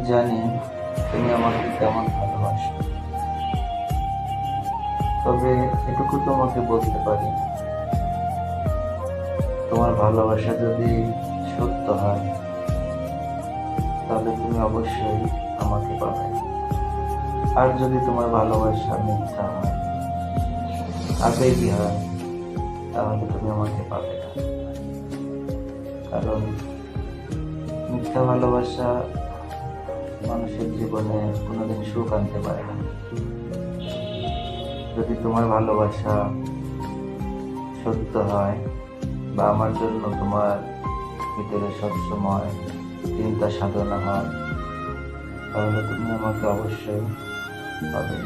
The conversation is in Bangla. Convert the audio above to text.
জানি তুমি আমাকে কেমন ভালোবাসো, তবে এটুকু তোমাকে বলতে পারি, তোমার ভালোবাসা যদি সত্য হয় তাহলে তুমি অবশ্যই আমাকে পাবে। আর যদি তোমার ভালোবাসা মিথ্যা হয়, আবেগী হয়, তাহলে তুমি আমাকে পাবে না। কারণ মিথ্যা ভালোবাসা মানুষের জীবনে কোনোদিন সুখ আনতে পারে না। যদি তোমার ভালোবাসা সত্য হয় বা আমার জন্য তোমার ভিতরে সবসময় চিন্তা সাধনা হয়, তাহলে তুমি আমাকে অবশ্যই পাবে।